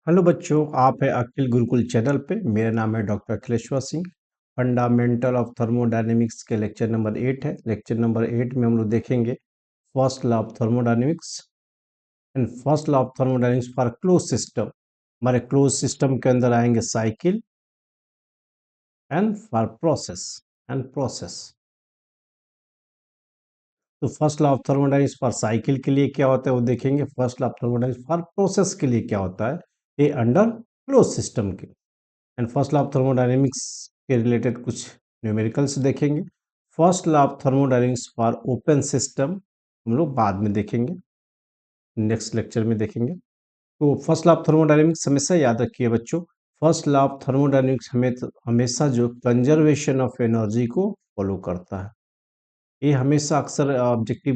Hello बच्चों, आप है अखिल गुरुकुल चैनल पे। मेरा नाम है doctor Akhileshwar Singh. Fundamental of thermodynamics के लेक्चर नंबर 8 है। लेक्चर नंबर 8 में हम लोग देखेंगे first law of thermodynamics and first law of thermodynamics for close system. हमारे क्लोज सिस्टम के अंदर आएंगे साइकिल एंड फॉर प्रोसेस। तो first law of thermodynamics for cycle के लिए क्या होता है वो देखेंगे। First law of thermodynamics for process के लिए क्या होता है, ये अंडर क्लोज सिस्टम के। And first law of thermodynamics के रिलेटेड कुछ न्यूमेरिकल्स देखेंगे। First law of thermodynamics for open system हम लोग बाद में देखेंगे, नेक्स्ट लेक्चर में देखेंगे। तो फर्स्ट लॉ ऑफ थर्मोडायनेमिक्स हमेशा याद रखिए बच्चों। फर्स्ट लॉ ऑफ थर्मोडायनेमिक्स हमें हमेशा जो कंजर्वेशन ऑफ एनर्जी को फॉलो करता है। ये हमेशा अक्सर ऑब्जेक्टिव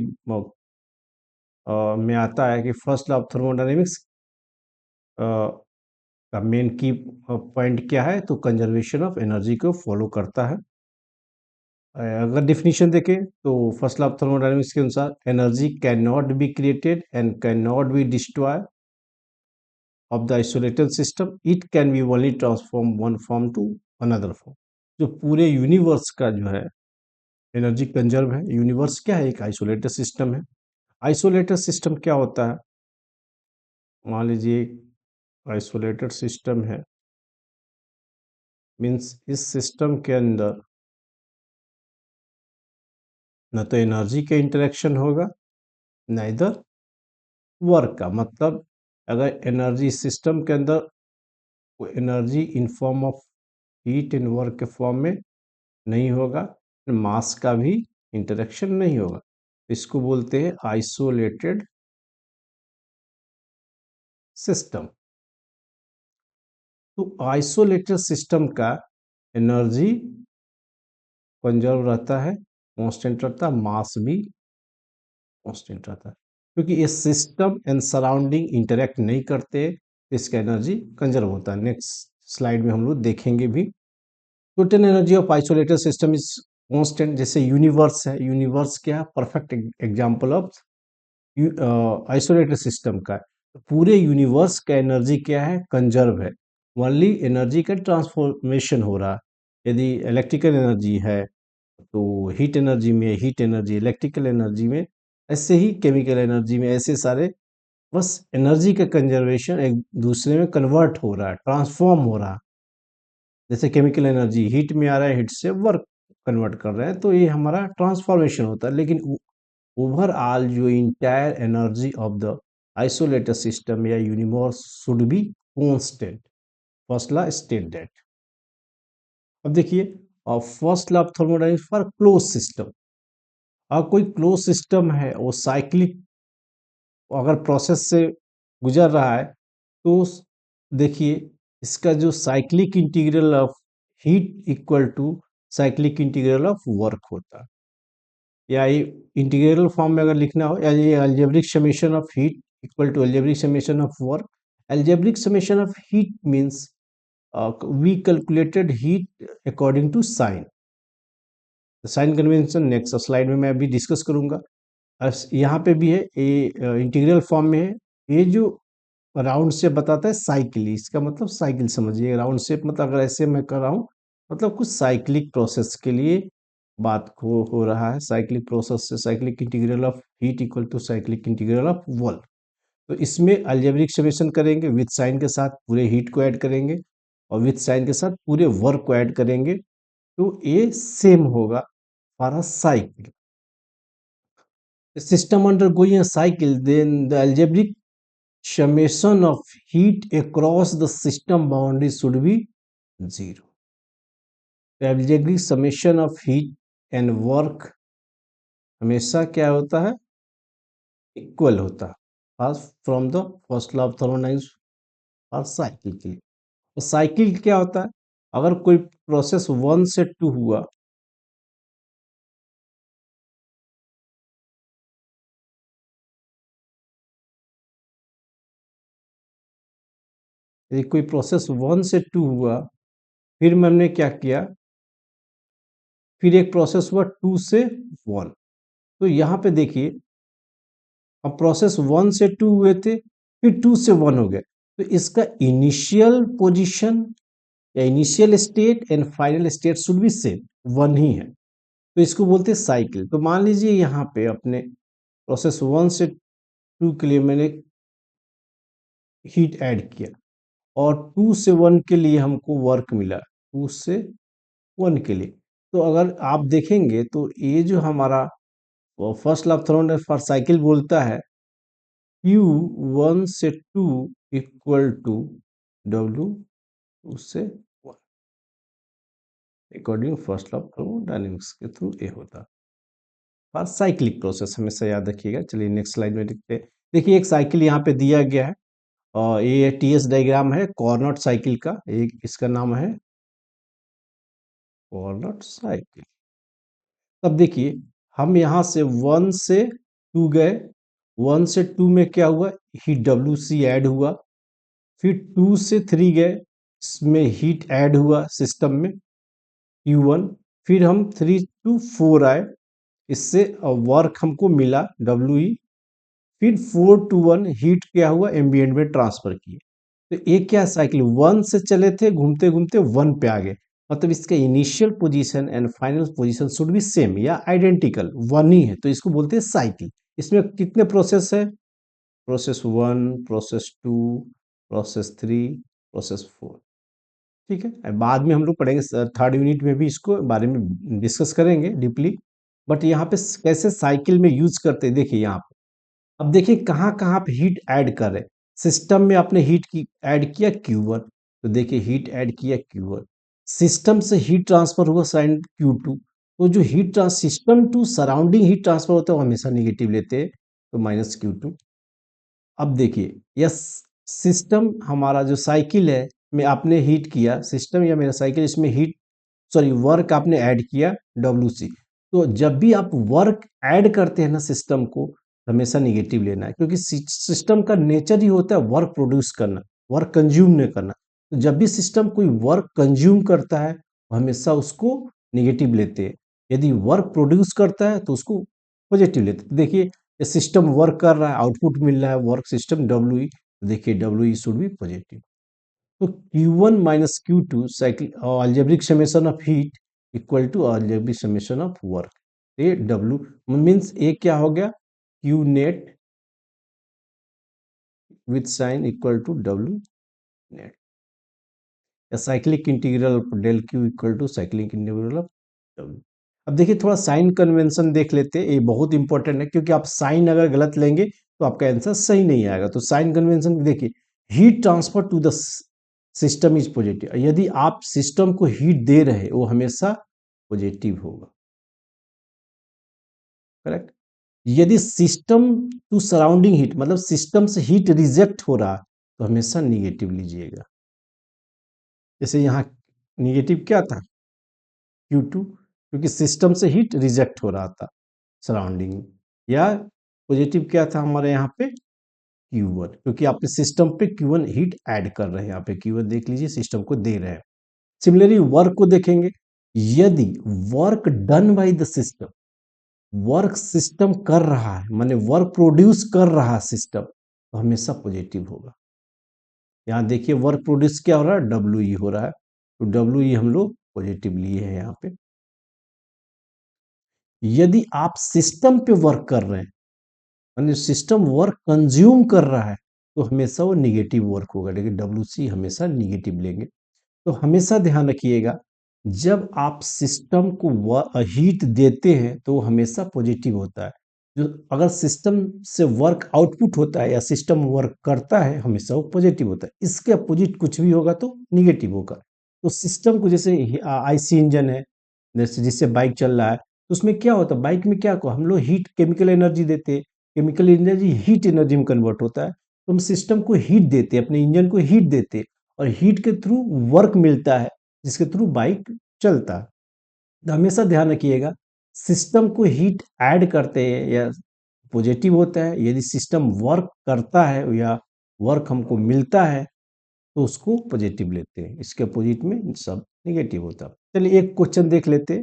में आता है कि फर्स्ट लॉ ऑफ थर्मोडायनेमिक्स का मेन की पॉइंट क्या है, तो कंजर्वेशन ऑफ एनर्जी को फॉलो करता है। अगर डिफिनीशन देखें तो फर्स्ट लॉ ऑफ थर्मोडायनेमिक्स के अनुसार energy can not be created and can not be destroy of the isolated system, it can be only transform one form to another form. जो पूरे यूनिवर्स का जो है एनर्जी कंजर्व है। Universe क्या है, एक आइसोलेटेड सिस्टम है। आइसोलेटेड सिस्टम क्या होता है, मान लीजिए आइसोलेटेड सिस्टम है, मीन्स इस सिस्टम के अंदर न तो एनर्जी का इंटरेक्शन होगा, न इधर वर्क का। मतलब अगर एनर्जी सिस्टम के अंदर energy in form of heat and work के फॉर्म में नहीं होगा, मास का भी इंटरेक्शन नहीं होगा, इसको बोलते हैं आइसोलेटेड सिस्टम। तो आइसोलेटेड सिस्टम का एनर्जी कंजर्व रहता है, कांस्टेंट रहता है, मास भी कांस्टेंट रहता है, क्योंकि ये सिस्टम एंड सराउंडिंग इंटरेक्ट नहीं करते, इसका एनर्जी कंजर्व होता है। नेक्स्ट स्लाइड में हम लोग देखेंगे भी। Total energy of isolated system is constant. जैसे यूनिवर्स है, यूनिवर्स क्या perfect example of isolated system का है। तो पूरे यूनिवर्स का एनर्जी क्या है, कंजर्व है। ओनली एनर्जी का ट्रांसफॉर्मेशन हो रहा है। यदि इलेक्ट्रिकल एनर्जी है तो हीट एनर्जी में, हीट एनर्जी इलेक्ट्रिकल एनर्जी में, ऐसे ही केमिकल एनर्जी में, ऐसे सारे बस एनर्जी का कंजर्वेशन एक दूसरे में कन्वर्ट हो रहा है, ट्रांसफॉर्म हो रहा है। जैसे केमिकल एनर्जी हीट में आ रहा है, हीट से वर्क कन्वर्ट कर रहे हैं, तो ये हमारा ट्रांसफॉर्मेशन होता है। लेकिन ओवरऑल जो entire energy of the isolated system या universe should be constant. First law state that. अब देखिए, first law of thermodynamics for close system. अगर कोई क्लोज सिस्टम है, वो साइक्लिक अगर प्रोसेस से गुजर रहा है, तो देखिए इसका जो cyclic integral of heat equal to cyclic integral of work होता है। या ये इंटीग्रल फॉर्म में अगर लिखना हो, या ये algebraic summation of heat equal to algebraic summation of work. Algebraic summation of heat means we calculated heat according to sign. Sign convention next slide में मैं अभी डिस्कस करूंगा। यहाँ पे भी है, ये इंटीग्रल फॉर्म में है। ये जो राउंड शेप बताता है साइकिल, इसका मतलब साइकिल समझिए। राउंड शेप मतलब अगर ऐसे मैं कर रहा हूँ, मतलब कुछ साइक्लिक प्रोसेस के लिए बात को हो रहा है। साइक्लिक प्रोसेस से cyclic integral of heat equal to cyclic integral of work. तो इसमें अलजेब्रिक समेशन करेंगे, विथ साइन के साथ पूरे हीट को ऐड करेंगे, और विथ साइन के साथ पूरे वर्क को ऐड करेंगे, तो ये सेम होगा for a cycle. System undergoing a cycle, then the algebraic summation of heat across the system boundary should be 0. The algebraic summation of heat and work हमेशा क्या होता है, इक्वल होता है from the first law of thermodynamics और cycle के लिए। Cycle क्या होता है, अगर कोई प्रोसेस 1 से 2 हुआ, यदि कोई प्रोसेस 1 से 2 हुआ, फिर मैंने क्या किया, फिर एक प्रोसेस हुआ 2 से 1। तो यहाँ पे देखिए, अब प्रोसेस 1 से 2 हुए थे, फिर 2 से 1 हो गए, तो इसका इनिशियल पोजीशन या initial state and final state should be same, one ही है, तो इसको बोलते हैं साइकिल। तो मान लीजिए यहाँ पे अपने प्रोसेस 1 से 2 के लिए मैंने हीट ऐड किया और 2 से 1 के लिए हमको वर्क मिला, 2 से 1 के लिए। तो अगर आप देखेंगे तो ये जो हमारा first law of thermodynamics for cycle बोलता है Q 1 से 2 इक्वल टू W 2 से 1, according first law of thermodynamics के थ्रू ये होता फॉर साइक्लिक प्रोसेस, हमेशा याद रखिएगा। चलिए नेक्स्ट स्लाइड में देखते हैं। देखिए एक साइकिल यहाँ पे दिया गया है और ये टीएस डायग्राम है कॉर्नट साइकिल का, एक इसका नाम है कॉर्नट साइकिल। अब देखिए हम यहाँ से 1 से 2 गए, 1 से 2 में क्या हुआ, हीट डब्ल्यू सी ऐड हुआ। फिर 2 से 3 गए, इसमें हीट ऐड हुआ सिस्टम में Q1। फिर हम 3 to 4 आए, इससे वर्क हमको मिला WE। फिर 4 to 1 हीट क्या हुआ, एम्बिएंट में ट्रांसफर किए। तो एक क्या साइकिल 1 से चले थे, घूमते घूमते 1 पे आ गए, मतलब इसका initial position and final position should be same या आइडेंटिकल, वन ही है, तो इसको बोलते हैं साइकिल। इसमें कितने प्रोसेस है, प्रोसेस 1, प्रोसेस 2, प्रोसेस 3, प्रोसेस 4। ठीक है, बाद में हम लोग पढ़ेंगे, थर्ड यूनिट में भी इसको बारे में डिस्कस करेंगे डीपली। बट यहाँ पे कैसे साइकिल में यूज करते हैं, देखिए यहाँ पे अब देखिए कहाँ कहाँ आप हीट ऐड कर रहे हैं। सिस्टम में आपने हीट की ऐड किया Q1, तो देखिए हीट ऐड किया Q1, सिस्टम से हीट ट्रांसफर हुआ साइन Q2। तो जो heat trans system to surrounding heat transfer होता है वो हमेशा निगेटिव लेते हैं, तो -Q2। अब देखिए यस, सिस्टम हमारा जो साइकिल है में आपने हीट किया, सिस्टम या मेरा साइकिल, इसमें हीट सॉरी वर्क आपने ऐड किया WC। तो जब भी आप वर्क ऐड करते हैं ना सिस्टम को, हमेशा निगेटिव लेना है, क्योंकि सिस्टम का नेचर ही होता है वर्क प्रोड्यूस करना, वर्क कंज्यूम नहीं करना। तो जब भी सिस्टम कोई वर्क कंज्यूम करता है, हमेशा उसको निगेटिव लेते हैं। यदि वर्क प्रोड्यूस करता है तो उसको पॉजिटिव लेते हैं। तो देखिए ये सिस्टम वर्क कर रहा है, आउटपुट मिल रहा है, वर्क सिस्टम WE, तो देखिए WE शुड बी पॉजिटिव। तो Q1 minus Q2 cycle algebraic summation of heat equal to algebraic summation of work. ये W मीन्स ये क्या हो गया, Q net with sign equal to W net, या cyclic integral del Q equal to cyclic integral of W। अब देखिए थोड़ा sign convention देख लेते हैं, ये बहुत इंपॉर्टेंट है, क्योंकि आप साइन अगर गलत लेंगे तो आपका आंसर सही नहीं आएगा। तो साइन कन्वेंशन देखिए, heat transfer to the system is positive, यदि आप सिस्टम को हीट दे रहे वो हमेशा पॉजिटिव होगा, करेक्ट। यदि सिस्टम टू सराउंडिंग हीट मतलब सिस्टम से हीट रिजेक्ट हो रहा तो हमेशा निगेटिव लीजिएगा। जैसे यहाँ निगेटिव क्या था Q2, क्योंकि सिस्टम से हीट रिजेक्ट हो रहा था सराउंडिंग में, या पॉजिटिव क्या था हमारे यहाँ पे Q1, क्योंकि आपने सिस्टम पे Q1 हीट ऐड कर रहे हैं, यहाँ पे Q1 देख लीजिए सिस्टम को दे रहे हैं। सिमिलरली वर्क को देखेंगे, यदि work done by the system, work system कर रहा है माने वर्क प्रोड्यूस कर रहा है सिस्टम, तो हमेशा पॉजिटिव होगा। यहाँ देखिए वर्क प्रोड्यूस क्या हो रहा है, WE हो रहा है, तो WE हम लोग पॉजिटिव लिए हैं यहाँ पे। यदि आप सिस्टम पे वर्क कर रहे हैं यानी सिस्टम वर्क कंज्यूम कर रहा है, तो हमेशा वो निगेटिव वर्क होगा, लेकिन WC हमेशा निगेटिव लेंगे। तो हमेशा ध्यान रखिएगा, जब आप सिस्टम को हीट देते हैं तो वो हमेशा पॉजिटिव होता है। जो अगर सिस्टम से वर्क आउटपुट होता है या सिस्टम वर्क करता है, हमेशा वो पॉजिटिव होता है। इसके अपोजिट कुछ भी होगा तो निगेटिव होगा। तो सिस्टम को जैसे IC इंजन है, जैसे जिससे बाइक चल रहा है, तो उसमें क्या होता है, बाइक में क्या को हम लोग हीट केमिकल एनर्जी देते हैं, केमिकल एनर्जी हीट एनर्जी में कन्वर्ट होता है। तो हम सिस्टम को हीट देते हैं, अपने इंजन को हीट देते हैं, और हीट के थ्रू वर्क मिलता है, जिसके थ्रू बाइक चलता है। तो हमेशा ध्यान रखिएगा, सिस्टम को हीट ऐड करते हैं या पॉजिटिव होता है, यदि सिस्टम वर्क करता है या वर्क हमको मिलता है तो उसको पॉजिटिव लेते हैं, इसके अपोजिट में सब निगेटिव होता है। चलिए एक क्वेश्चन देख लेते हैं,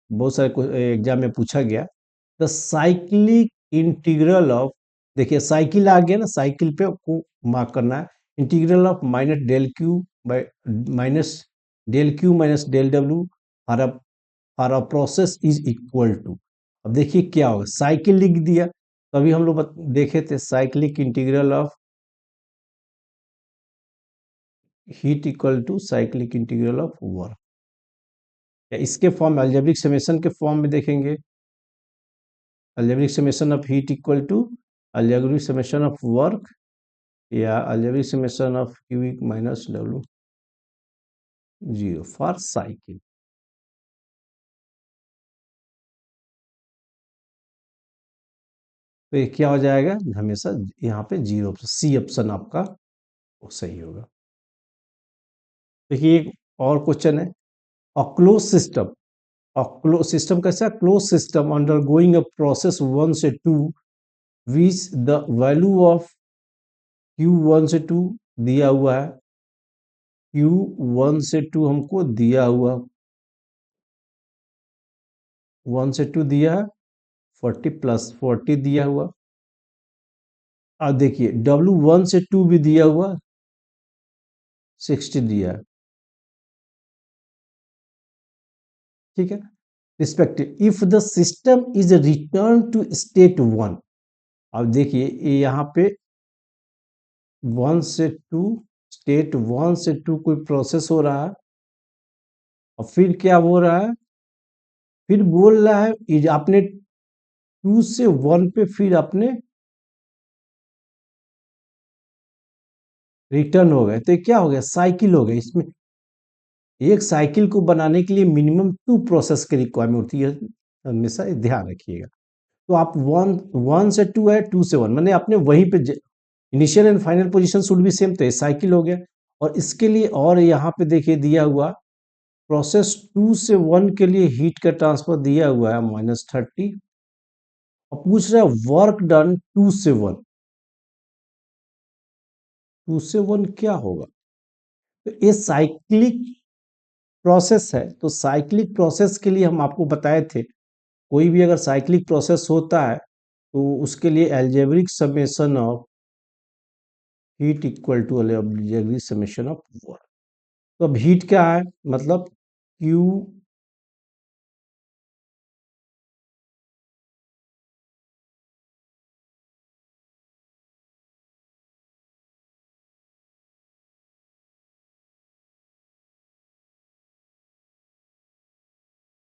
बहुत सारे एग्जाम में पूछा गया, द साइक्लिक इंटीग्रल ऑफ, देखिए साइकिल आ गया ना, साइकिल पे को मार्क करना है, integral of minus del Q minus del W for a process is equal to. अब देखिए क्या होगा, साइकिल लिख दिया। तभी हम लोग देखे थे cyclic integral of heat equal to cyclic integral of work. या इसके फॉर्म में अलजेब्रिक समेशन के फॉर्म में देखेंगे, algebraic summation of heat equal to algebraic summation of work, या algebraic summation of Q minus W zero for cycle. तो ये क्या हो जाएगा, हमेशा यहाँ पे जीरो, सी ऑप्शन आपका वो सही होगा। देखिए एक और क्वेश्चन है, a close system, a close system कैसा, close system undergoing a process 1 से 2 which the value of Q 1 से 2 दिया हुआ है, क्यू 1 से 2 हमको दिया हुआ, 1 से 2 दिया है, 40 प्लस 40 दिया हुआ। अब देखिए डब्ल्यू 1 से 2 भी दिया हुआ, 60 दिया है, ठीक है। Respective if the system is return to state 1। अब देखिए ये यहाँ पे 1 से 2, स्टेट 1 से 2 कोई प्रोसेस हो रहा है, और फिर क्या हो रहा है, फिर बोल रहा है आपने 2 से 1 पे फिर आपने रिटर्न हो गए, तो ये क्या हो गया, साइकिल हो गया। इसमें एक साइकिल को बनाने के लिए मिनिमम 2 प्रोसेस की रिक्वायरमेंट होती है, हमेशा ये ध्यान रखिएगा। तो आप 1 से 2 है, 2 से 1, मैंने आपने वहीं पे initial and final position should भी सेम, तो ये साइकिल हो गया। और इसके लिए और यहाँ पे देखिए दिया हुआ प्रोसेस 2 से 1 के लिए हीट का ट्रांसफर दिया हुआ है -30, और पूछ रहा है वर्क डन 2 से 1, 2 से 1 क्या होगा, तो ये साइक्लिक प्रोसेस है। तो साइक्लिक प्रोसेस के लिए हम आपको बताए थे, कोई भी अगर साइक्लिक प्रोसेस होता है तो उसके लिए algebraic summation of heat equal to algebraic summation of work. तो अब हीट क्या है, मतलब क्यू,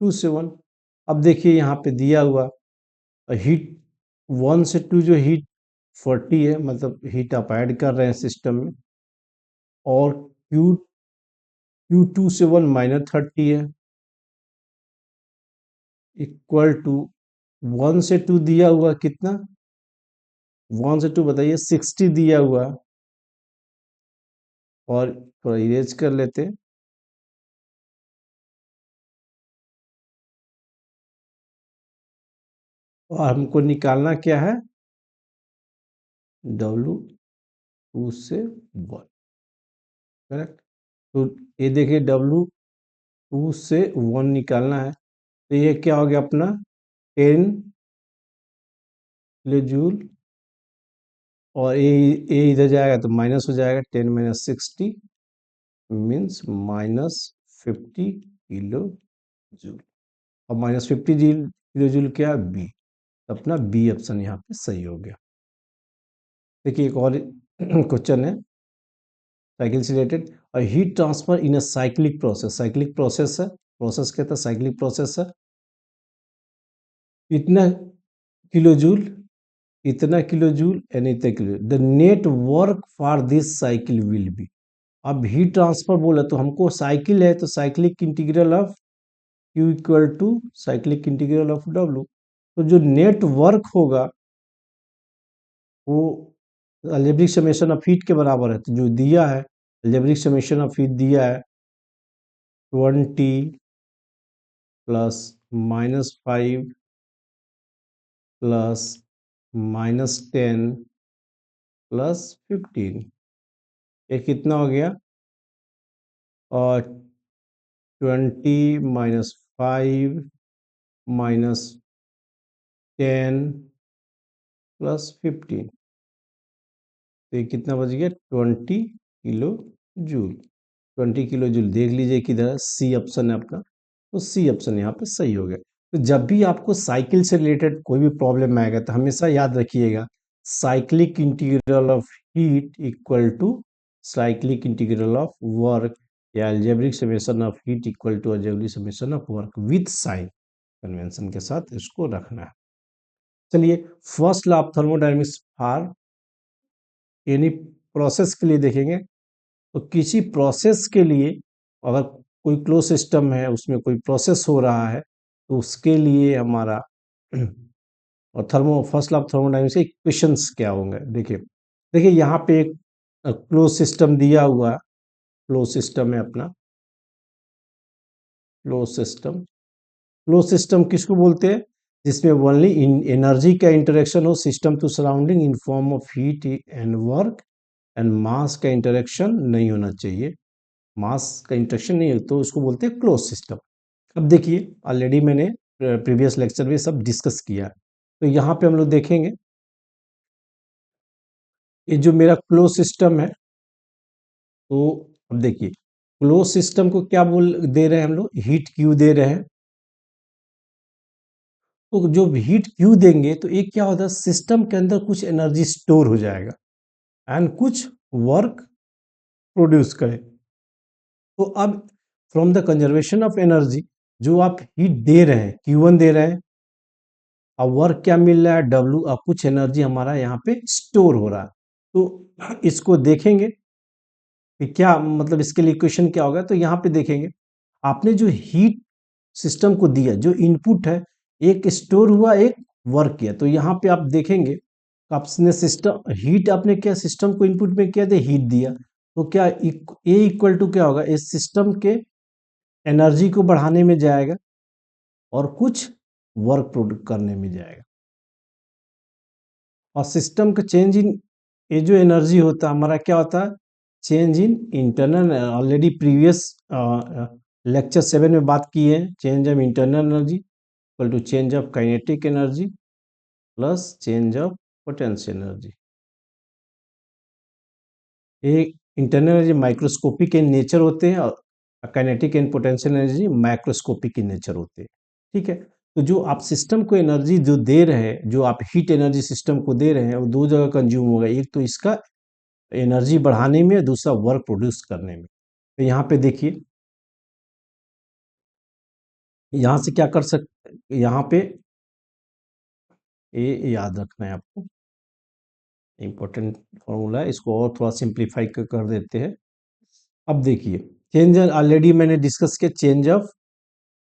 टू से 1। अब देखिए यहाँ पे दिया हुआ हीट 1 से 2 जो हीट 40 है, मतलब हीट आप ऐड कर रहे हैं सिस्टम में, और क्यू 2 से 1 -30 है, इक्वल टू 1 से 2 दिया हुआ कितना, 1 से 2 बताइए 60 दिया हुआ, और थोड़ा इरेज कर लेते हैं, और हमको निकालना क्या है, डब्लू 2 से 1, करेक्ट। तो ये देखिए डब्लू 2 से 1 निकालना है, तो ये क्या हो गया अपना 10 किलो जूल, और ये इधर जाएगा तो माइनस हो जाएगा, 10 माइनस 60 मीन्स -50 किलो जूल, और -50 किलो जूल क्या है, बी। अपना बी ऑप्शन यहाँ पे सही हो गया। देखिए एक और क्वेश्चन है साइकिल से रिलेटेड, और heat transfer in a cyclic process, cyclic process है, प्रोसेस कहता है साइक्लिक प्रोसेस है, इतना किलो जूल, इतना किलो जूल एंड इतना kilo, the net work for this cycle will be. अब हीट ट्रांसफर बोला तो हमको साइकिल है, तो cyclic integral of Q equal to cyclic integral of W. तो जो नेट वर्क होगा वो अलजेब्रिक समेशन ऑफ हीट के बराबर है, तो जो दिया है अलजेब्रिक समेशन ऑफ हीट दिया है 20 प्लस -5 प्लस -10 प्लस 15, ये कितना हो गया, और 20 -5 -10 प्लस 15, तो ये कितना बच गया 20 किलो जूल। 20 किलो जूल देख लीजिए किधर सी ऑप्शन है अपना, तो सी ऑप्शन यहाँ पे सही हो गया। तो जब भी आपको साइकिल से रिलेटेड कोई भी प्रॉब्लम आएगा तो हमेशा याद रखिएगा cyclic integral of heat equal to cyclic integral of work, या algebraic summation of heat equal to algebraic summation of work with sign convention के साथ इसको रखना है। चलिए, first law of thermodynamics for any process के लिए देखेंगे। तो किसी प्रोसेस के लिए अगर कोई क्लोज सिस्टम है उसमें कोई प्रोसेस हो रहा है तो उसके लिए हमारा और thermo first law of thermodynamics के इक्वेशंस क्या होंगे। देखिए देखिए यहाँ पे एक क्लोज सिस्टम दिया हुआ है, क्लोज सिस्टम है अपना, क्लोज सिस्टम। क्लोज सिस्टम किसको बोलते हैं? जिसमें ओनली एनर्जी का इंटरेक्शन हो system to surrounding in form of heat and work, and mass का इंटरेक्शन नहीं होना चाहिए, मास का इंटरेक्शन नहीं है तो उसको बोलते हैं क्लोज सिस्टम। अब देखिए ऑलरेडी मैंने प्रीवियस लेक्चर में सब डिस्कस किया, तो यहाँ पे हम लोग देखेंगे ये जो मेरा क्लोज सिस्टम है, तो अब देखिए क्लोज सिस्टम को क्या बोल दे रहे हैं हम लोग, हीट क्यू दे रहे हैं। तो जो हीट क्यू देंगे तो एक क्या होता है, सिस्टम के अंदर कुछ एनर्जी स्टोर हो जाएगा एंड कुछ वर्क प्रोड्यूस करे। तो अब from the conservation of energy जो आप हीट दे रहे हैं Q1 दे रहे हैं, अब वर्क क्या मिल रहा है W, अब कुछ एनर्जी हमारा यहाँ पे स्टोर हो रहा है। तो इसको देखेंगे कि क्या मतलब इसके लिए इक्वेशन क्या होगा। तो यहाँ पे देखेंगे आपने जो हीट सिस्टम को दिया, जो इनपुट है एक स्टोर हुआ एक वर्क किया, तो यहाँ पे आप देखेंगे आपने सिस्टम हीट आपने क्या सिस्टम को इनपुट में किया था, हीट दिया, तो क्या ए इक्वल टू क्या होगा, इस सिस्टम के एनर्जी को बढ़ाने में जाएगा और कुछ वर्क प्रोड्यूस करने में जाएगा। और सिस्टम का चेंज इन ये जो एनर्जी होता है हमारा क्या होता है, change in internal, already previous lecture 7 में बात की है, change of internal energy equal to change of kinetic energy plus change of potential energy. ये internal energy microscopic in nature होते हैं और kinetic and potential energy microscopic in nature होते हैं। ठीक है, तो जो आप सिस्टम को एनर्जी जो दे रहे हैं, जो आप हीट एनर्जी सिस्टम को दे रहे हैं वो दो जगह कंज्यूम होगा, एक तो इसका एनर्जी बढ़ाने में, दूसरा वर्क प्रोड्यूस करने में। तो यहाँ पे देखिए यहाँ से क्या कर सकते, यहाँ पे ये याद रखना है आपको, इंपॉर्टेंट फॉर्मूला है, इसको और थोड़ा सिंप्लीफाई कर देते हैं। अब देखिए चेंज ऑलरेडी मैंने डिस्कस किया, change of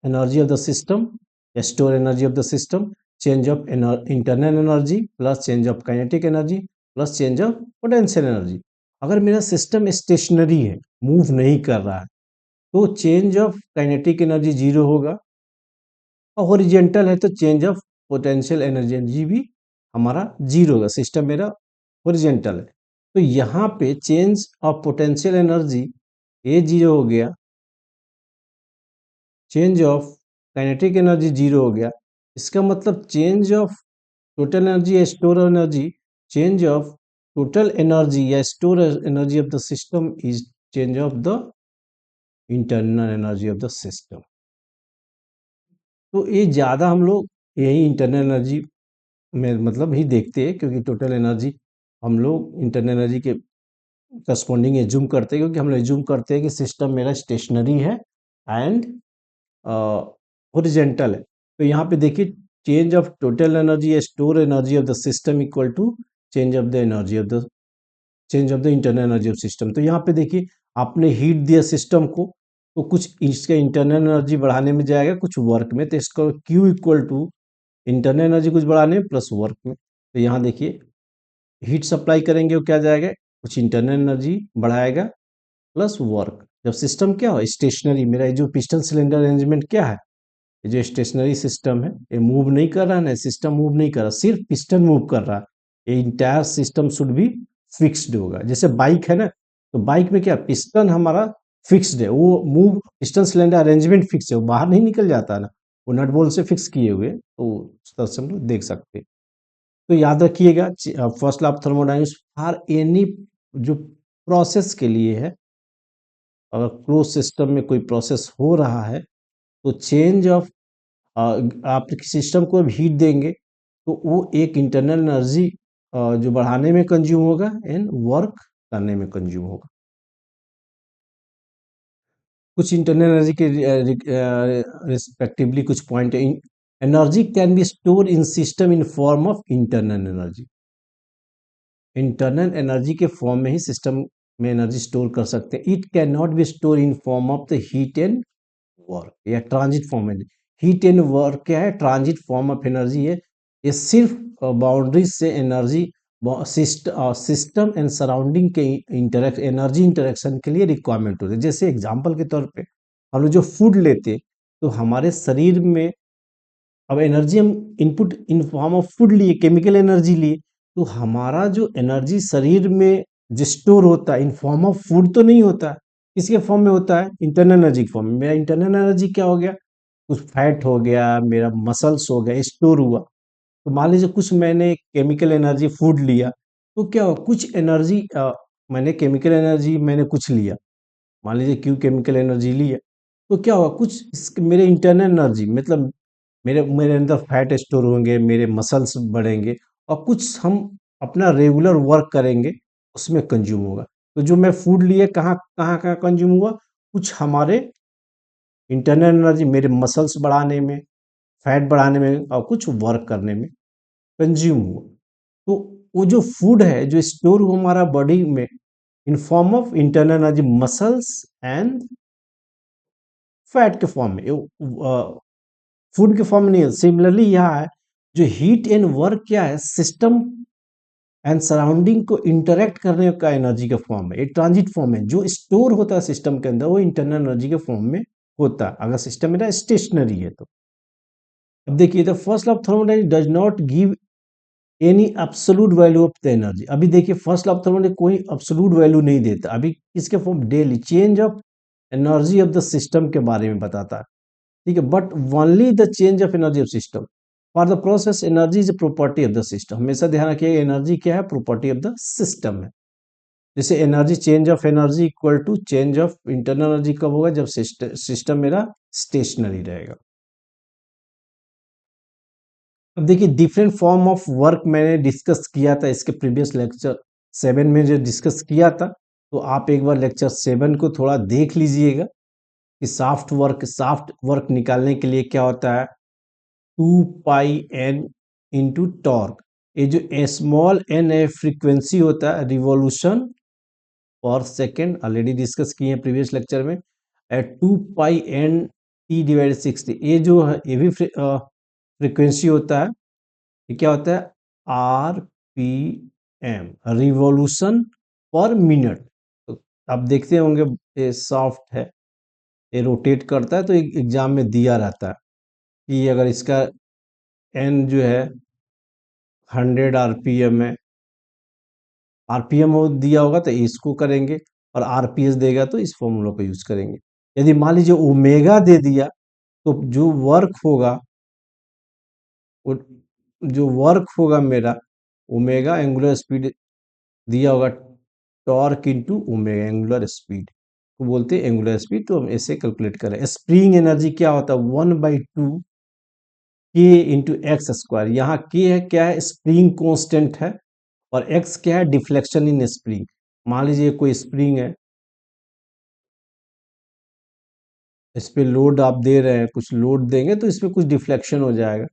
energy of the system, store energy of the system, change of internal energy plus change of kinetic energy plus change of potential energy. अगर मेरा सिस्टम स्टेशनरी है, मूव नहीं कर रहा है, तो change of kinetic energy zero होगा, और हॉरिजेंटल है तो चेंज ऑफ पोटेंशियल एनर्जी भी हमारा जीरो होगा, सिस्टम मेरा हॉरिजेंटल है। तो यहाँ पे चेंज ऑफ पोटेंशियल एनर्जी ये जीरो हो गया, change of kinetic energy zero हो गया, इसका मतलब चेंज ऑफ टोटल एनर्जी या store energy, change of total energy या store energy of the system is change of the internal energy of the system. तो ये ज़्यादा हम लोग यही इंटरनल एनर्जी में मतलब ही देखते हैं, क्योंकि टोटल एनर्जी हम लोग इंटरनल एनर्जी के करस्पॉन्डिंग एज्यूम करते हैं, क्योंकि हम लोग एज्यूम करते हैं कि सिस्टम मेरा स्टेशनरी है एंड हॉरिजेंटल है। तो यहाँ पे देखिए चेंज ऑफ टोटल एनर्जी या store energy of the system equal to change of the energy of the change of the internal energy of system. तो यहाँ पे देखिए आपने हीट दिया सिस्टम को, तो कुछ इसका इंटरनल एनर्जी बढ़ाने में जाएगा, कुछ वर्क में, तो इसका Q equal to internal energy कुछ बढ़ाने में प्लस वर्क में। तो यहाँ देखिए हीट सप्लाई करेंगे वो क्या जाएगा, कुछ इंटरनल एनर्जी बढ़ाएगा प्लस वर्क। जब सिस्टम क्या हो स्टेशनरी, मेरा ये जो पिस्टन सिलेंडर अरेंजमेंट क्या है, ये जो स्टेशनरी सिस्टम है ये मूव नहीं कर रहा है ना, सिस्टम मूव नहीं कर रहा, सिर्फ पिस्टन मूव कर रहा है, ये entire system should be fixed होगा। जैसे बाइक है ना, तो बाइक में क्या पिस्टन हमारा फिक्स्ड है, वो move piston cylinder arrangement fix है, वो बाहर नहीं निकल जाता है ना, वो नट बोल्ट से फिक्स किए हुए, तो उस तरह से हम लोग देख सकते हैं। तो याद रखिएगा, first law of thermodynamics for any जो प्रोसेस के लिए है, अगर क्लोज सिस्टम में कोई प्रोसेस हो रहा है तो चेंज ऑफ, आप सिस्टम को हीट देंगे तो वो एक इंटरनल एनर्जी जो बढ़ाने में कंज्यूम होगा एंड वर्क करने में कंज्यूम होगा। कुछ इंटरनल एनर्जी के रिस्पेक्टिवली कुछ point, energy can be store in system in form of internal energy. Internal energy के फॉर्म में ही सिस्टम में एनर्जी स्टोर कर सकते हैं। It can not B store in form of the heat and work, या transit form है। Heat and work क्या है? ट्रांजिट फॉर्म ऑफ एनर्जी है। ये सिर्फ बाउंड्रीज से एनर्जी सिस्टम एंड सराउंडिंग के एनर्जी इंटरेक्शन के लिए रिक्वायरमेंट होती है। जैसे एग्जांपल के तौर पे हम लोग जो फूड लेते तो हमारे शरीर में अब एनर्जी हम input in form of food लिए, केमिकल एनर्जी लिए, तो हमारा जो एनर्जी शरीर में जो स्टोर होता है इन फॉर्म ऑफ फूड तो नहीं होता है। किसके फॉर्म में होता है? इंटरनल एनर्जी के फॉर्म में। मेरा इंटरनल एनर्जी क्या हो गया? कुछ फैट हो गया, मेरा मसल्स हो गया, स्टोर हुआ। तो मान लीजिए कुछ मैंने केमिकल एनर्जी फूड लिया, तो क्या हो, कुछ एनर्जी मैंने केमिकल एनर्जी मैंने कुछ लिया, मान लीजिए क्यों केमिकल एनर्जी लिया, तो क्या होगा, कुछ मेरे इंटरनल एनर्जी मतलब मेरे मेरे अंदर फैट स्टोर होंगे, मेरे मसल्स बढ़ेंगे, और कुछ हम अपना रेगुलर वर्क करेंगे उसमें कंज्यूम होगा। तो जो मैं फूड लिए कहाँ कहाँ कहाँ कंज्यूम हुआ? कुछ हमारे इंटरनल एनर्जी मेरे मसल्स बढ़ाने में, फैट बढ़ाने में, और कुछ वर्क करने में कंज्यूम हुआ। तो वो जो फूड है जो स्टोर हुआ हमारा बॉडी में इन form of internal energy, muscles and fat के फॉर्म में, फूड के फॉर्म में नहीं है। सिमिलरली यहाँ है जो हीट एंड वर्क क्या है? सिस्टम एंड सराउंडिंग को इंटरेक्ट करने का एनर्जी का फॉर्म है, एक ट्रांजिट फॉर्म है। जो स्टोर होता है सिस्टम के अंदर वो इंटरनल एनर्जी के फॉर्म में होता है, अगर सिस्टम मेरा स्टेशनरी है तो। अब देखिए, the first law of thermodynamics does not give any absolute value of the energy. अभी देखिए, फर्स्ट लॉ ऑफ थर्मोडायनेमिक्स कोई एब्सोल्यूट वैल्यू नहीं देता। अभी किसके form? Daily change of energy of the system के बारे में बताता है, ठीक है, but only the change of energy of system. For the process energy is property of the system. हमेशा ध्यान रखिएगा, एनर्जी क्या है? प्रॉपर्टी ऑफ द सिस्टम है। जैसे energy, change of energy equal to change of internal energy कब होगा? जब सिस्टम मेरा स्टेशनरी रहेगा। अब देखिए, डिफरेंट फॉर्म ऑफ वर्क मैंने डिस्कस किया था इसके प्रीवियस लेक्चर 7 में जो डिस्कस किया था, तो आप एक बार लेक्चर 7 को थोड़ा देख लीजिएगा कि साफ्ट वर्क निकालने के लिए क्या होता है? 2 पाई n इंटू टॉर्क। ये जो स्मॉल एन है फ्रीक्वेंसी होता है रिवॉल्यूशन पर सेकेंड, ऑलरेडी डिस्कस किए हैं प्रीवियस लेक्चर में। 2 पाई n t/60, ये जो है ये भी फ्रीक्वेंसी होता है। ये क्या होता है? RPM, रिवॉल्यूशन पर मिनट। तो आप देखते होंगे ये सॉफ्ट है, ये रोटेट करता है, तो एग्जाम में दिया रहता है कि अगर इसका एन जो है 100 RPM है, आरपीएम हो दिया होगा तो इसको करेंगे, और आरपीएस देगा तो इस फॉर्मूला को यूज करेंगे। यदि मान लीजिए ओमेगा दे दिया, तो वो जो वर्क होगा मेरा, ओमेगा एंगुलर स्पीड दिया होगा, torque into omega angular speed को बोलते हैं एंगुलर स्पीड। तो हम ऐसे कैलकुलेट करें। स्प्रिंग एनर्जी क्या होता है? 1/2 के इंटू एक्स स्क्वायर। यहाँ के है क्या है? स्प्रिंग कांस्टेंट है, और एक्स क्या है? Deflection in spring. मान लीजिए कोई स्प्रिंग है, इस पे लोड आप दे रहे हैं, कुछ लोड देंगे तो इसमें कुछ डिफ्लेक्शन हो जाएगा,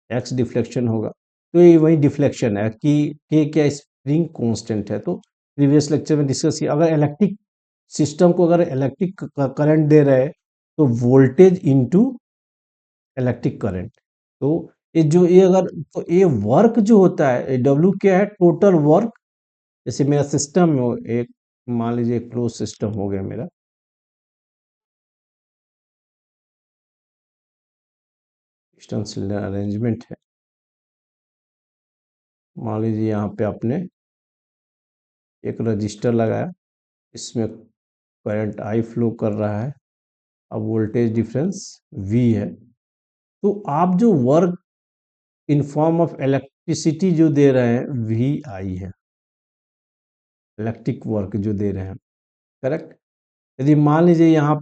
एक्स डिफ्लेक्शन होगा। तो ये वही डिफ्लेक्शन है कि के क्या? स्प्रिंग कांस्टेंट है। तो प्रीवियस लेक्चर में डिस्कस किया, अगर इलेक्ट्रिक सिस्टम को अगर इलेक्ट्रिक करंट दे रहे हैं तो वोल्टेज इनटू इलेक्ट्रिक करंट। तो ये अगर, तो ये वर्क जो होता है डब्ल्यू क्या है? Total work. जैसे मेरा सिस्टम में एक, मान लीजिए क्लोज सिस्टम हो गया मेरा, सिस्टम सिलेंडर अरेंजमेंट है। मान लीजिए यहाँ पे आपने एक रजिस्टर लगाया, इसमें करंट आई फ्लो कर रहा है, अब वोल्टेज डिफरेंस V है। तो आप जो work in form of electricity जो दे रहे हैं वी आई है, इलेक्ट्रिक वर्क जो दे रहे हैं, करेक्ट। यदि मान लीजिए यहाँ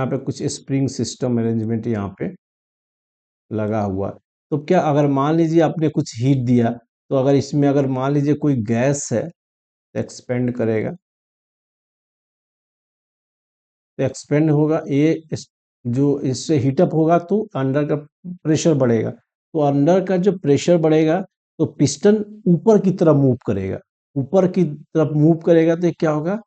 पे कुछ स्प्रिंग सिस्टम अरेंजमेंट यहाँ पे लगा हुआ है, तो क्या अगर मान लीजिए आपने कुछ हीट दिया, तो अगर इसमें अगर मान लीजिए कोई गैस है तो एक्सपेंड करेगा, तो एक्सपेंड होगा ये जो इससे हीटअप होगा तो अंडर का प्रेशर बढ़ेगा, तो अंडर का जो प्रेशर बढ़ेगा तो पिस्टन ऊपर की तरफ मूव करेगा, ऊपर की तरफ मूव करेगा तो ये क्या होगा,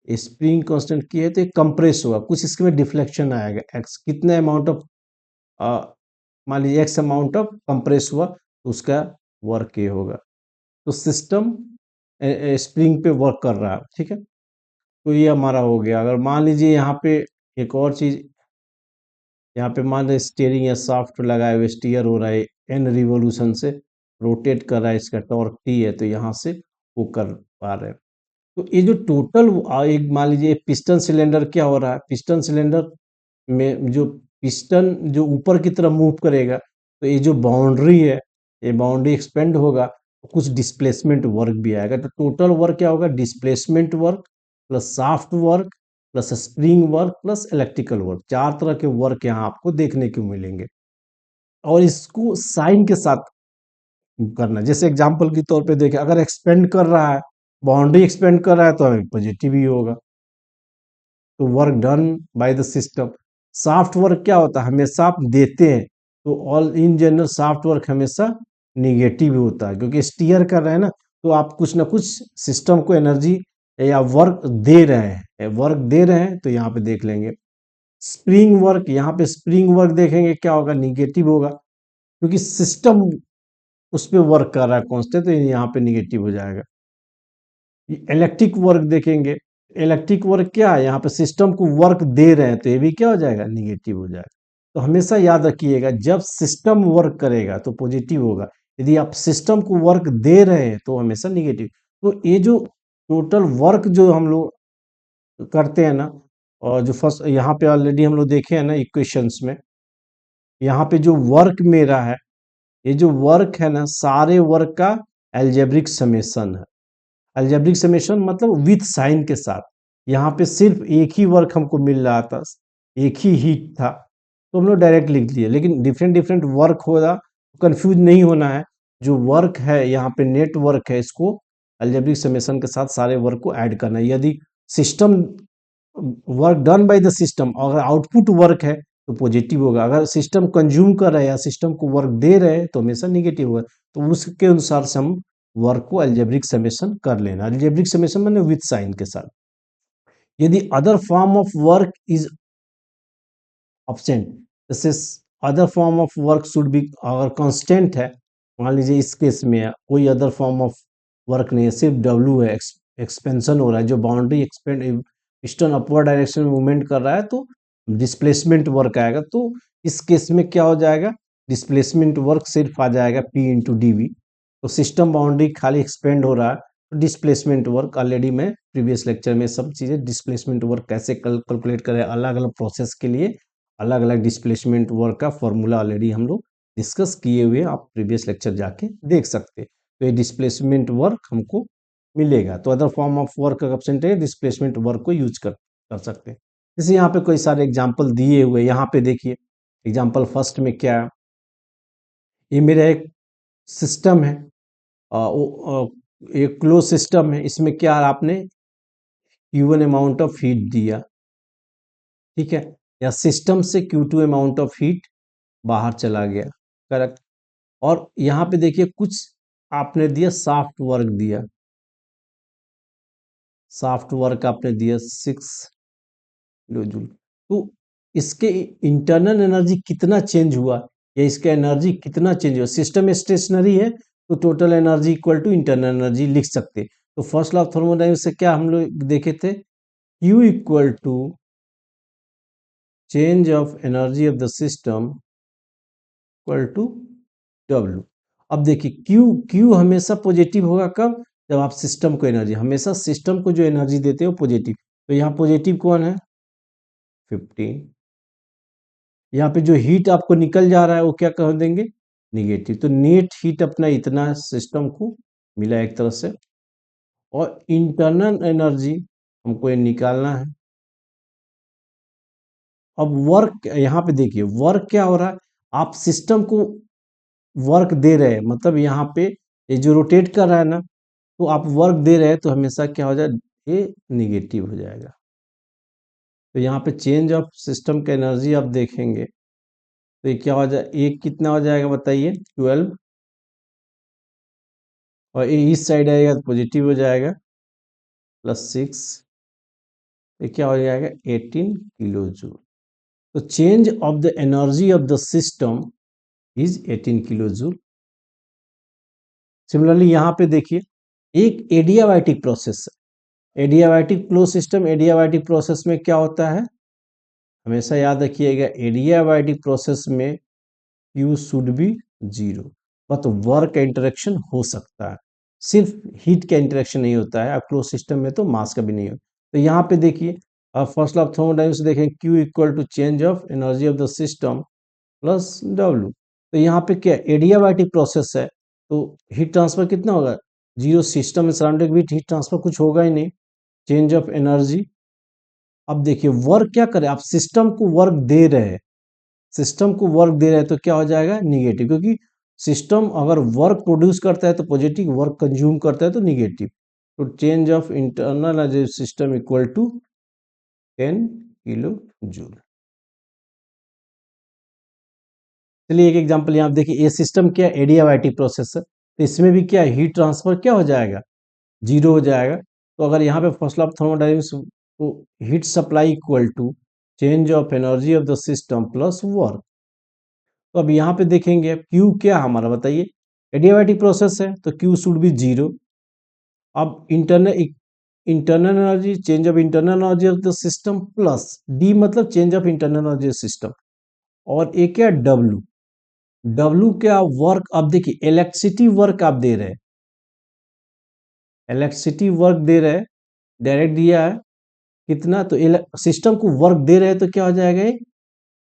स्प्रिंग कांस्टेंट की है तो ये कंप्रेस होगा, कुछ इसके में डिफ्लेक्शन आएगा, एक्स कितने अमाउंट ऑफ मान लीजिए एक्स अमाउंट ऑफ कंप्रेस हुआ तो उसका वर्क ये होगा। तो सिस्टम स्प्रिंग पे वर्क कर रहा है, ठीक है। तो ये हमारा हो गया। अगर मान लीजिए यहाँ पे एक और चीज, यहाँ पे मान लीजिए स्टीयरिंग या शाफ्ट लगाए हुए स्टीयर हो रहा है, एन रिवोल्यूशन से रोटेट कर रहा है, इसका टॉर्क टी है, तो यहाँ से वो कर पा रहे हैं। तो ये जो टोटल एक मान लीजिए पिस्टन सिलेंडर क्या हो रहा है, पिस्टन सिलेंडर में जो पिस्टन जो ऊपर की तरफ मूव करेगा, तो ये जो बाउंड्री है, ये बाउंड्री एक्सपेंड होगा तो कुछ डिस्प्लेसमेंट वर्क भी आएगा। तो टोटल वर्क क्या होगा, displacement work plus shaft work plus spring work plus electrical work, चार तरह के वर्क यहाँ आपको देखने को मिलेंगे। और इसको साइन के साथ करना, जैसे एग्जांपल के तौर पे देखें, अगर एक्सपेंड कर रहा है, बाउंड्री एक्सपेंड कर रहा है तो हमें पॉजिटिव ही होगा, तो work done by the system. Soft work क्या होता है, हमेशा आप देते हैं तो all in general soft work हमेशा निगेटिव होता है, क्योंकि स्टीयर कर रहे हैं ना, तो आप कुछ ना कुछ सिस्टम को एनर्जी या वर्क दे रहे हैं, वर्क दे रहे हैं, तो यहाँ पे देख लेंगे स्प्रिंग वर्क, यहाँ पे स्प्रिंग वर्क देखेंगे क्या होगा, निगेटिव होगा, क्योंकि सिस्टम उस पर वर्क कर रहा है कॉन्स्टेंट, तो यहाँ पे निगेटिव हो जाएगा। इलेक्ट्रिक वर्क देखेंगे, इलेक्ट्रिक वर्क क्या है, यहाँ पे सिस्टम को वर्क दे रहे हैं तो ये भी क्या हो जाएगा, निगेटिव हो जाएगा। तो हमेशा याद रखिएगा, जब सिस्टम वर्क करेगा तो पॉजिटिव होगा, यदि आप सिस्टम को वर्क दे रहे हैं तो हमेशा निगेटिव। तो ये जो टोटल वर्क जो हम लोग करते हैं ना, और जो फर्स्ट यहाँ पे ऑलरेडी हम लोग देखे हैं ना इक्वेशंस में, यहाँ पे जो वर्क मेरा है, ये जो वर्क है ना, सारे वर्क का एल्जेब्रिक समेशन है। अलजेब्रिक समेशन मतलब विथ साइन के साथ। यहाँ पे सिर्फ एक ही वर्क हमको मिल रहा था, एक ही हीट था, तो हम लोग डायरेक्ट लिख लिए, लेकिन डिफरेंट डिफरेंट वर्क होगा, कंफ्यूज नहीं होना है। जो वर्क है यहाँ पे नेट वर्क है, इसको अलजेब्रिक समेशन के साथ सारे वर्क को ऐड करना है। यदि system work done by the system, अगर आउटपुट वर्क है तो पॉजिटिव होगा, अगर सिस्टम कंज्यूम कर रहा है या सिस्टम को वर्क दे रहे हैं तो हमेशा निगेटिव होगा। तो उसके अनुसार से हम वर्क को अलजेब्रिक समेशन कर लेना, अलजेब्रिक समेशन मैंने विथ साइन के साथ। यदि other form of work is absent, जैसे other form of work should be, अगर कांस्टेंट है, मान लीजिए इस केस में कोई अदर फॉर्म ऑफ वर्क नहीं है, सिर्फ डब्ल्यू है, एक्सपेंशन हो रहा है, जो boundary expand piston upward direction में मूवमेंट कर रहा है, तो डिस्प्लेसमेंट वर्क आएगा। तो इस केस में क्या हो जाएगा, डिस्प्लेसमेंट वर्क सिर्फ आ जाएगा पी इंटू डी वी। तो सिस्टम बाउंड्री खाली एक्सपेंड हो रहा है, तो डिस्प्लेसमेंट वर्क ऑलरेडी मैं प्रीवियस लेक्चर में सब चीज़ें डिस्प्लेसमेंट वर्क कैसे कैलकुलेट करें, अलग अलग प्रोसेस के लिए अलग अलग डिस्प्लेसमेंट वर्क का फॉर्मूला ऑलरेडी हम लोग डिस्कस किए हुए, आप प्रीवियस लेक्चर जाके देख सकते हैं। तो ये डिस्प्लेसमेंट वर्क हमको मिलेगा। तो other form of work absent है, डिस्प्लेसमेंट वर्क को यूज कर सकते हैं। जैसे यहाँ पे कोई सारे एग्जाम्पल दिए हुए, यहाँ पे देखिए एग्जाम्पल फर्स्ट में क्या है, ये मेरा एक सिस्टम है, एक क्लोज सिस्टम है, इसमें क्या आपने Q1 अमाउंट ऑफ हीट दिया, ठीक है, या सिस्टम से Q2 अमाउंट ऑफ हीट बाहर चला गया, करेक्ट। और यहाँ पे देखिए कुछ आपने दिया, सॉफ्ट वर्क दिया, सॉफ्ट वर्क आपने दिया 6 किलो जूल। तो इसके इंटरनल एनर्जी कितना चेंज हुआ, या इसका एनर्जी कितना चेंज हुआ, सिस्टम स्टेशनरी है तो total energy equal to internal energy लिख सकते। तो फर्स्ट लॉ ऑफ थर्मोडायनेमिक्स से क्या हम लोग देखे थे, Q equal to change of energy of the system equal to W। अब देखिए Q हमेशा पॉजिटिव होगा कब, जब आप सिस्टम को एनर्जी, हमेशा सिस्टम को जो एनर्जी देते हो पॉजिटिव, तो यहाँ पॉजिटिव कौन है, 15। यहाँ पे जो हीट आपको निकल जा रहा है वो क्या कह देंगे, निगेटिव। तो नेट हीट अपना इतना सिस्टम को मिला एक तरह से, और इंटरनल एनर्जी हमको ये निकालना है। अब वर्क यहाँ पे देखिए, वर्क क्या हो रहा है, आप सिस्टम को वर्क दे रहे हैं, मतलब यहाँ पे ये जो रोटेट कर रहा है ना, तो आप वर्क दे रहे हैं तो हमेशा क्या हो जाए, ये निगेटिव हो जाएगा। तो यहाँ पे चेंज ऑफ सिस्टम का एनर्जी आप देखेंगे तो ये क्या हो जाए, एक कितना हो जाएगा बताइए, 12, और ये इस साइड आएगा तो पॉजिटिव हो जाएगा, +6, ये क्या हो जाएगा, 18 किलो जूल। तो change of the energy of the system is 18 kilo joule. Similarly यहाँ पे देखिए, एक एडियाबैटिक प्रोसेस है, adiabatic flow system, adiabatic process में क्या होता है, हमेशा याद रखिएगा, एडियाबैटिक प्रोसेस में Q should be 0, but work का इंटरेक्शन हो सकता है, सिर्फ हीट का इंटरेक्शन नहीं होता है। क्लोज सिस्टम में तो मास का भी नहीं होता। तो यहाँ पे देखिए, फर्स्ट लॉ ऑफ थर्मोडायनेमिक्स देखें, Q equal to change of energy of the system plus W। तो यहाँ पे क्या, एडियाबैटिक प्रोसेस है, तो हीट ट्रांसफर कितना होगा, 0, सिस्टम में सराउंडिंग भी हीट ट्रांसफर कुछ होगा ही नहीं, चेंज ऑफ एनर्जी। अब देखिए वर्क क्या करे, आप सिस्टम को वर्क दे रहे हैं, सिस्टम को वर्क दे रहे हैं तो क्या हो जाएगा, निगेटिव, क्योंकि सिस्टम अगर वर्क प्रोड्यूस करता है तो पॉजिटिव, वर्क कंज्यूम करता है तो निगेटिव। तो change of internal energy system equal to 10 kilo joule. चलिए एक एग्जांपल यहाँ देखिए, ये सिस्टम क्या, एडियाबैटिक प्रोसेस है, तो इसमें भी क्या, हीट ट्रांसफर क्या हो जाएगा, 0 हो जाएगा। तो अगर यहाँ पे फर्स्ट लॉ ऑफ थर्मोडायनेमिक्स को, heat supply equal to change of energy of the system plus work. तो अब यहाँ पे देखेंगे, Q क्या हमारा बताइए, एडियाबैटिक प्रोसेस है तो Q शुड बी 0। अब internal internal energy, change of internal energy of the system plus D, मतलब change of internal energy system, और एक क्या, W। W क्या, वर्क। अब देखिए इलेक्ट्रिसिटी वर्क आप दे रहे हैं, इलेक्ट्रिसिटी वर्क दे रहे हैं, डायरेक्ट दिया है कितना, तो सिस्टम को वर्क दे रहे हैं तो क्या हो जाएगा,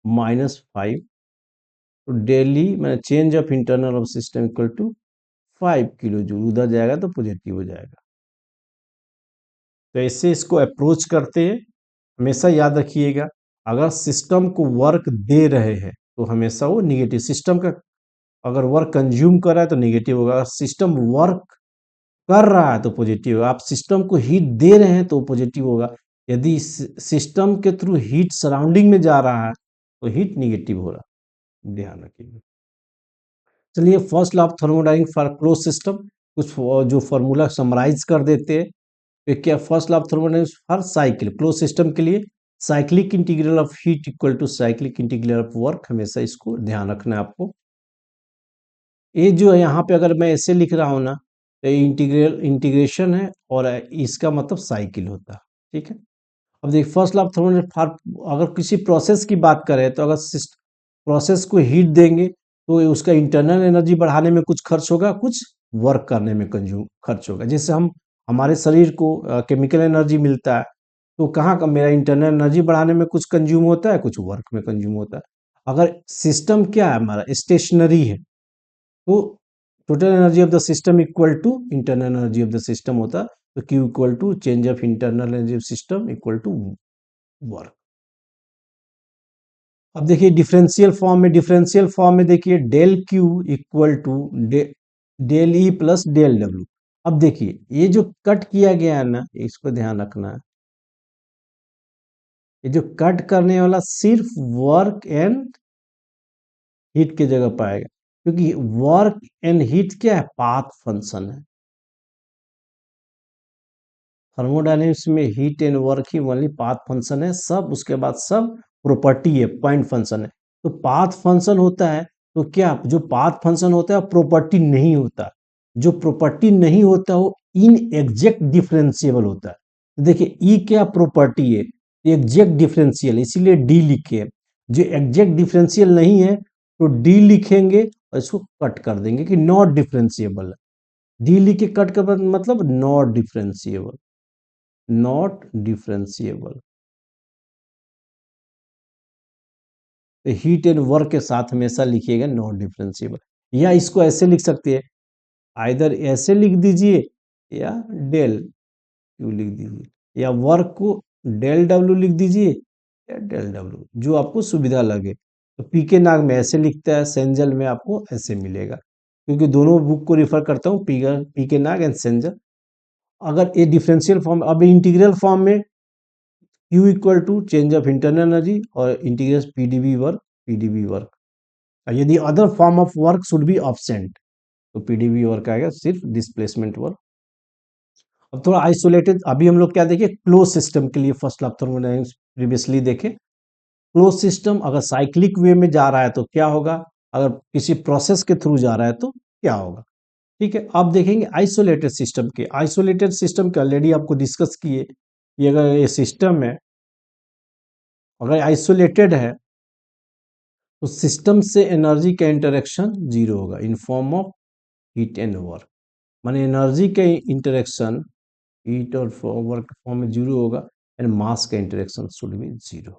-5। तो डेली मैंने change of internal of system equal to 5 kilo joule, उधर जाएगा तो पॉजिटिव हो जाएगा। तो ऐसे इसको अप्रोच करते हैं। हमेशा याद रखिएगा, अगर सिस्टम को वर्क दे रहे हैं तो हमेशा वो निगेटिव, सिस्टम का अगर वर्क कंज्यूम कर रहा है तो निगेटिव होगा, अगर सिस्टम वर्क कर रहा है तो पॉजिटिव होगा, आप सिस्टम को हीट दे रहे हैं तो पॉजिटिव होगा, यदि सिस्टम के थ्रू हीट सराउंडिंग में जा रहा है तो हीट निगेटिव हो रहा है, ध्यान रखिएगा। चलिए first law of thermodynamics for close system, कुछ जो फॉर्मूला समराइज कर देते हैं। तो क्या, first law of thermodynamics for cycle, close system के लिए cyclic integral of heat equal to cyclic integral of work, हमेशा इसको ध्यान रखना है आपको। ये जो है यहाँ पे अगर मैं ऐसे लिख रहा हूँ ना, तो इंटीग्रेशन है और इसका मतलब साइकिल होता है, ठीक है। अब देखिए फर्स्ट लॉ ऑफ थर्मोडायनामिक्स, अगर किसी प्रोसेस की बात करें तो अगर प्रोसेस को हीट देंगे तो उसका इंटरनल एनर्जी बढ़ाने में कुछ खर्च होगा, कुछ वर्क करने में कंज्यूम खर्च होगा। जैसे हम, हमारे शरीर को केमिकल एनर्जी मिलता है, तो कहाँ का मेरा इंटरनल एनर्जी बढ़ाने में कुछ कंज्यूम होता है, कुछ वर्क में कंज्यूम होता है। अगर सिस्टम क्या है हमारा, स्टेशनरी है, तो total energy of the system equal to internal energy of the system होता, तो Q equal to change of internal energy of system equal to work. अब देखिए डिफरेंशियल फॉर्म में, डिफरेंशियल फॉर्म में देखिए del Q equal to del E plus del W। अब देखिए ये जो कट किया गया है ना, इसको ध्यान रखना है, ये जो कट करने वाला सिर्फ वर्क एंड हीट की जगह पाएगा, क्योंकि वर्क एंड हीट क्या है, पाथ फंक्शन है। थर्मोडायनेमिक्स में heat and work he only path function है, सब उसके बाद सब प्रॉपर्टी है, पॉइंट फंक्शन है। तो पाथ फंक्शन होता है, तो क्या जो पाथ फंक्शन होता है प्रॉपर्टी नहीं होता, जो प्रॉपर्टी नहीं होता वो इन एग्जैक्ट डिफरेंशिएबल होता है। तो देखिए ई क्या प्रॉपर्टी है, एग्जैक्ट डिफरेंशियल, इसीलिए डी लिखे। जो एग्जैक्ट डिफरेंशियल नहीं है तो डी लिखेंगे और इसको कट कर देंगे कि नॉट डिफरेंशिएबल है। डी लिख के कट कर मतलब not differentiable, not differentiable. Heat and work के साथ हमेशा लिखिएगा नॉट डिफरेंशिएबल। या इसको ऐसे लिख सकते हैं, आइदर ऐसे लिख दीजिए या डेल क्यू लिख दीजिए, या वर्क को डेल डब्ल्यू लिख दीजिए या डेल डब्ल्यू, जो आपको सुविधा लगे। तो पीके नाग में ऐसे लिखता है, सेंजल में आपको ऐसे मिलेगा, क्योंकि दोनों बुक को रिफर करता हूँ, पीके नाग एंड सेंजल। अगर ये डिफरेंशियल फॉर्म, अब इंटीग्रल फॉर्म में Q equal to change of internal energy और इंटीग्रल पीडीवी वर्क। यदि other form of work should be absent, तो पीडीवी वर्क आएगा, सिर्फ डिस्प्लेसमेंट वर्क। अब थोड़ा आइसोलेटेड, अभी हम लोग क्या देखें, क्लोज सिस्टम के लिए first law of thermodynamics previously देखे। क्लोज सिस्टम अगर साइक्लिक वे में जा रहा है तो क्या होगा, अगर किसी प्रोसेस के थ्रू जा रहा है तो क्या होगा। ठीक है, अब देखेंगे आइसोलेटेड सिस्टम के। आइसोलेटेड सिस्टम के ऑलरेडी आपको डिस्कस किए, ये अगर ये सिस्टम है, अगर आइसोलेटेड है तो सिस्टम से एनर्जी का इंटरेक्शन जीरो होगा इन form of heat and work. माने एनर्जी का इंटरेक्शन हीट और वर्क फॉर्म में जीरो होगा, एंड मास का इंटरेक्शन शुड बी जीरो।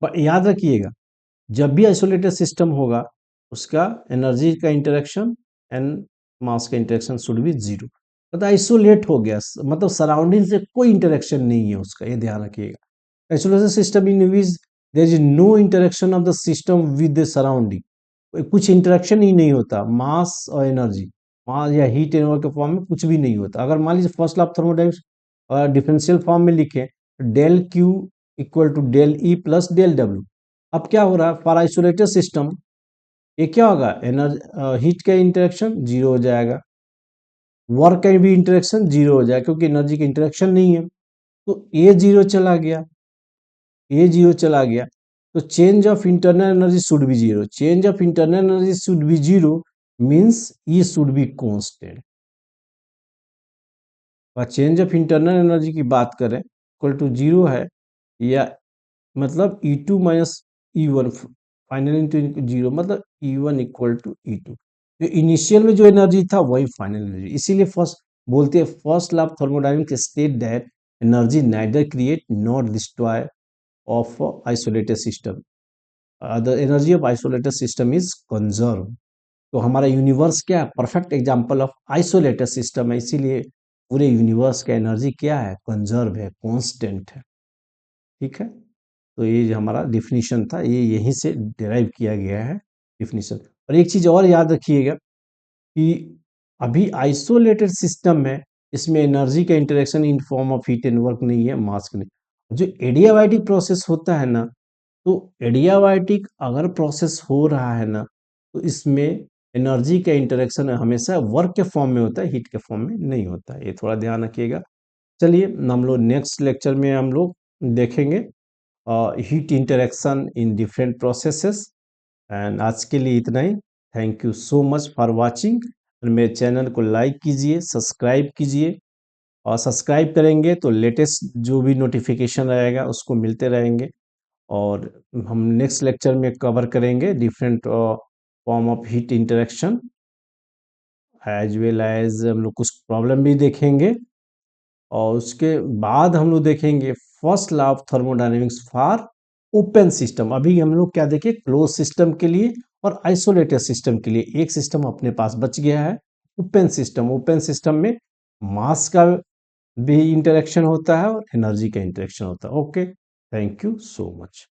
पर याद रखिएगा, जब भी आइसोलेटेड सिस्टम होगा उसका एनर्जी का इंटरेक्शन एंड मास का इंटरेक्शन शुड बी जीरो। मतलब आइसोलेट हो गया, मतलब सराउंडिंग से कोई इंटरेक्शन नहीं है उसका, ये ध्यान रखिएगा। Isolated system in which there is no interaction of the system with the surrounding, कुछ इंटरेक्शन ही नहीं होता मास और एनर्जी, मास या हीट एनर्जी के फॉर्म में कुछ भी नहीं होता। अगर मान लीजिए first law of thermodynamics differential form में लिखें, del Q equal to del E plus del W. अब क्या हो रहा है, फॉर आइसोलेटेड सिस्टम ये क्या होगा, एनर्जी हीट का इंटरेक्शन जीरो हो जाएगा, वर्क का भी इंटरेक्शन जीरो हो जाएगा, क्योंकि एनर्जी का इंटरेक्शन नहीं है। तो ए जीरो चला गया, ए जीरो चला गया, तो change of internal energy should be zero. Change of internal energy should be zero means E should be constant. और चेंज ऑफ इंटरनल एनर्जी की बात करें इक्वल टू जीरो है, या मतलब E two minus E one, final into zero, मतलब E one equal to E two. जो initial में जो एनर्जी था वही फाइनल एनर्जी, इसीलिए फर्स्ट बोलते हैं first law of thermodynamics state that energy neither create not destroy of isolated system, the energy of isolated system is conserve. तो हमारा यूनिवर्स क्या है, perfect example of isolated system है, इसीलिए पूरे यूनिवर्स का एनर्जी क्या है, कंजर्व है, कांस्टेंट है। ठीक है, तो ये जो हमारा डिफिनीशन था, ये यहीं से डिराइव किया गया है डिफिनीशन। और एक चीज और याद रखिएगा कि अभी आइसोलेटेड सिस्टम में इसमें एनर्जी का interaction in form of heat and work नहीं है, मास का नहीं। जो एडियाबैटिक प्रोसेस होता है ना, तो एडियाबैटिक अगर प्रोसेस हो रहा है ना, तो इसमें एनर्जी का इंटरेक्शन हमेशा वर्क के फॉर्म में होता है, हीट के फॉर्म में नहीं होता है, ये थोड़ा ध्यान रखिएगा। चलिए हम लोग नेक्स्ट लेक्चर में हम लोग देखेंगे heat interaction in different processes. And आज के लिए इतना ही। Thank you so much for watching. मेरे चैनल को लाइक कीजिए, सब्सक्राइब कीजिए, और सब्सक्राइब करेंगे तो लेटेस्ट जो भी नोटिफिकेशन रहेगा उसको मिलते रहेंगे। और हम नेक्स्ट लेक्चर में कवर करेंगे different form of heat interaction, as well as हम लोग कुछ प्रॉब्लम भी देखेंगे, और उसके बाद हम लोग देखेंगे first law of thermodynamics for open system. अभी हम लोग क्या देखें, क्लोज सिस्टम के लिए और आइसोलेटेड सिस्टम के लिए एक सिस्टम अपने पास बच गया है, ओपन सिस्टम। ओपन सिस्टम में मास का भी इंटरेक्शन होता है और एनर्जी का इंटरेक्शन होता है। Okay, thank you so much.